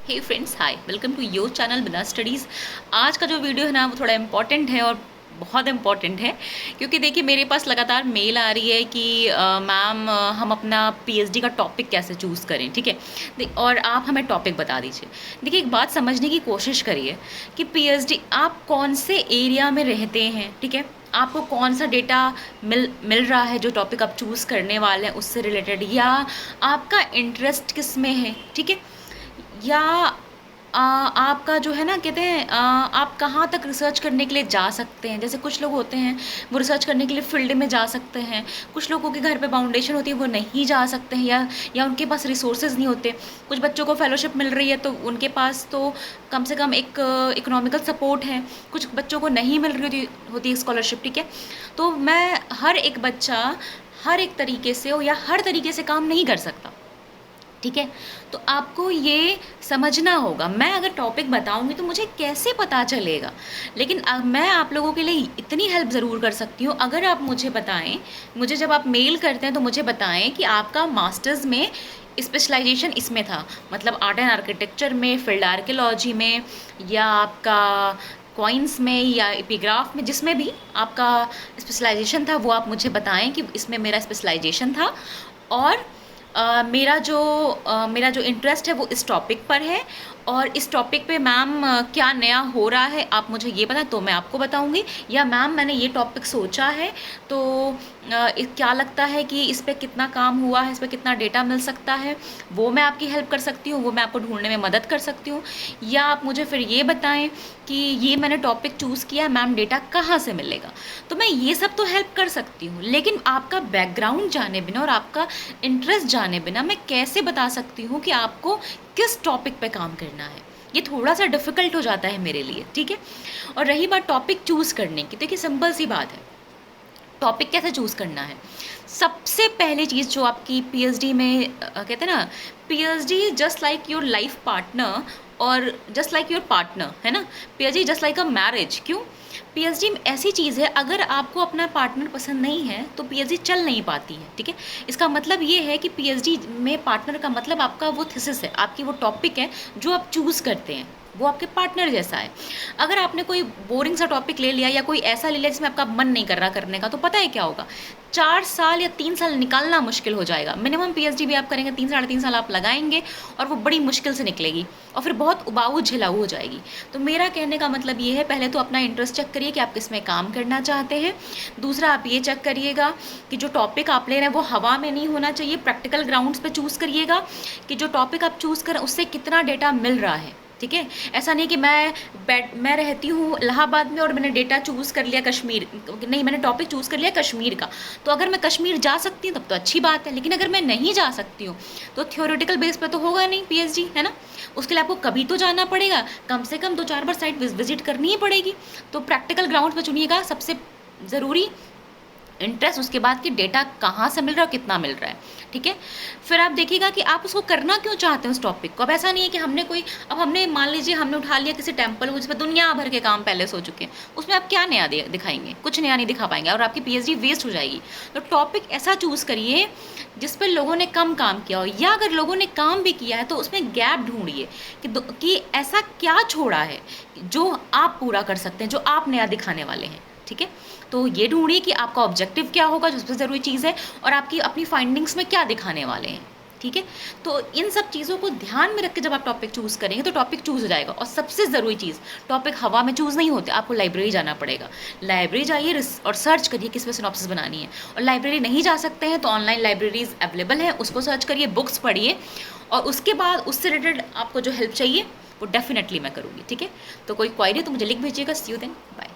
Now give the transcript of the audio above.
Hey friends, hi, welcome to your channel Bina studies. आज का जो वीडियो है ना वो थोड़ा इम्पॉर्टेंट है और बहुत इम्पॉर्टेंट है, क्योंकि देखिए मेरे पास लगातार मेल आ रही है कि मैम हम अपना पीएचडी का टॉपिक कैसे चूज़ करें। ठीक है, और आप हमें टॉपिक बता दीजिए। देखिए, एक बात समझने की कोशिश करिए कि पीएचडी आप कौन से एरिया में रहते हैं। ठीक है, आपको कौन सा डेटा मिल रहा है, जो टॉपिक आप चूज़ करने वाले हैं उससे रिलेटेड, या आपका इंटरेस्ट किस में है। ठीक है, या आपका जो है ना, कहते हैं आप कहाँ तक रिसर्च करने के लिए जा सकते हैं। जैसे कुछ लोग होते हैं वो रिसर्च करने के लिए फील्ड में जा सकते हैं, कुछ लोगों के घर पे फाउंडेशन होती है वो नहीं जा सकते हैं, या उनके पास रिसोर्सेज नहीं होते। कुछ बच्चों को फेलोशिप मिल रही है तो उनके पास तो कम से कम एक इकोनॉमिकल सपोर्ट है, कुछ बच्चों को नहीं मिल रही होती है स्कॉलरशिप। ठीक है, तो मैं हर एक बच्चा हर एक तरीके से या हर तरीके से काम नहीं कर सकता। ठीक है, तो आपको ये समझना होगा। मैं अगर टॉपिक बताऊंगी तो मुझे कैसे पता चलेगा, लेकिन मैं आप लोगों के लिए इतनी हेल्प ज़रूर कर सकती हूँ। अगर आप मुझे बताएं, मुझे जब आप मेल करते हैं तो मुझे बताएं कि आपका मास्टर्स में स्पेशलाइजेशन इसमें था, मतलब आर्ट एंड आर्किटेक्चर में, फील्ड आर्कियोलॉजी में, या आपका कॉइन्स में, या एपिग्राफ में, जिसमें भी आपका स्पेशलाइजेशन था वो आप मुझे बताएं कि इसमें मेरा स्पेशलाइजेशन था। और मेरा जो इंटरेस्ट है वो इस टॉपिक पर है, और इस टॉपिक पे मैम क्या नया हो रहा है आप मुझे ये बताएं तो मैं आपको बताऊंगी। या मैम मैंने ये टॉपिक सोचा है तो क्या लगता है कि इस पर कितना काम हुआ है, इस पर कितना डेटा मिल सकता है, वो मैं आपकी हेल्प कर सकती हूँ, वो मैं आपको ढूंढने में मदद कर सकती हूँ। या आप मुझे फिर ये बताएं कि ये मैंने टॉपिक चूज़ किया है, मैम डेटा कहाँ से मिलेगा। तो मैं ये सब तो हेल्प कर सकती हूँ, लेकिन आपका बैकग्राउंड जाने बिना और आपका इंटरेस्ट जाने बिना मैं कैसे बता सकती हूँ कि आपको किस टॉपिक पे काम करना है। ये थोड़ा सा डिफ़िकल्ट हो जाता है मेरे लिए। ठीक है, और रही बात टॉपिक चूज़ करने की, देखिए सिंपल सी बात है, टॉपिक कैसे चूज़ करना है। सबसे पहली चीज़ जो आपकी पीएचडी में कहते हैं ना, PhD just like your life partner, और जस्ट लाइक योर पार्टनर, है ना। PhD just like a marriage. क्यों? पीएचडी ऐसी चीज़ है, अगर आपको अपना पार्टनर पसंद नहीं है तो पीएचडी चल नहीं पाती है। ठीक है, इसका मतलब ये है कि पीएचडी में पार्टनर का मतलब आपका वो थीसिस है, आपकी वो टॉपिक है जो आप चूज़ करते हैं, वो आपके पार्टनर जैसा है। अगर आपने कोई बोरिंग सा टॉपिक ले लिया या कोई ऐसा ले लिया जिसमें आपका मन नहीं कर रहा करने का, तो पता है क्या होगा, 4 साल या 3 साल निकालना मुश्किल हो जाएगा। मिनिमम पीएचडी भी आप करेंगे 3 साढ़े 3 साल आप लगाएंगे, और वो बड़ी मुश्किल से निकलेगी, और फिर बहुत उबाऊ झिलाऊ हो जाएगी। तो मेरा कहने का मतलब ये है, पहले तो अपना इंटरेस्ट चेक करिए कि आप किस में काम करना चाहते हैं। दूसरा, आप ये चेक करिएगा कि जो टॉपिक आप ले रहे हैं वो हवा में नहीं होना चाहिए, प्रैक्टिकल ग्राउंड्स पे चूज़ करिएगा कि जो टॉपिक आप चूज़ करें उससे कितना डेटा मिल रहा है। ठीक है, ऐसा नहीं कि मैं रहती हूँ इलाहाबाद में और मैंने डेटा चूज़ कर लिया कश्मीर, नहीं, मैंने टॉपिक चूज़ कर लिया कश्मीर का, तो अगर मैं कश्मीर जा सकती हूँ तब तो अच्छी बात है, लेकिन अगर मैं नहीं जा सकती हूँ तो थ्योरेटिकल बेस पे तो होगा नहीं पीएचडी, है ना। उसके लिए आपको कभी तो जाना पड़ेगा, कम से कम 2-4 बार साइट विजिट करनी ही पड़ेगी। तो प्रैक्टिकल ग्राउंड पर चुनिएगा सबसे ज़रूरी, इंटरेस्ट, उसके बाद कि डेटा कहाँ से मिल रहा है और कितना मिल रहा है। ठीक है, फिर आप देखिएगा कि आप उसको करना क्यों चाहते हैं उस टॉपिक को। अब ऐसा नहीं है कि हमने मान लीजिए हमने उठा लिया किसी टेम्पल को जिसमें दुनिया भर के काम पहले सो चुके हैं, उसमें आप क्या नया दिखाएंगे, कुछ नया नहीं दिखा पाएंगे और आपकी पीएचडी वेस्ट हो जाएगी। तो टॉपिक ऐसा चूज़ करिए जिस पर लोगों ने कम काम किया हो, या अगर लोगों ने काम भी किया है तो उसमें गैप ढूंढिए कि ऐसा क्या छोड़ा है जो आप पूरा कर सकते हैं, जो आप नया दिखाने वाले हैं। ठीक है, तो ये ढूंढिए कि आपका ऑब्जेक्टिव क्या होगा, जो सबसे ज़रूरी चीज़ है, और आपकी अपनी फाइंडिंग्स में क्या दिखाने वाले हैं। ठीक है, तो इन सब चीज़ों को ध्यान में रख के जब आप टॉपिक चूज़ करेंगे तो टॉपिक चूज़ हो जाएगा। और सबसे ज़रूरी चीज़, टॉपिक हवा में चूज़ नहीं होते, आपको लाइब्रेरी जाना पड़ेगा। लाइब्रेरी जाइए और सर्च करिए किस पे सिनॉप्सिस बनानी है। और लाइब्रेरी नहीं जा सकते हैं तो ऑनलाइन लाइब्रेरीज अवेलेबल हैं, उसको सर्च करिए, बुक्स पढ़िए, और उसके बाद उससे रिलेटेड आपको जो हेल्प चाहिए वो डेफिनेटली मैं करूँगी। ठीक है, तो कोई क्वायरी तो मुझे लिख भेजिएगा। सी यू देन, बाय।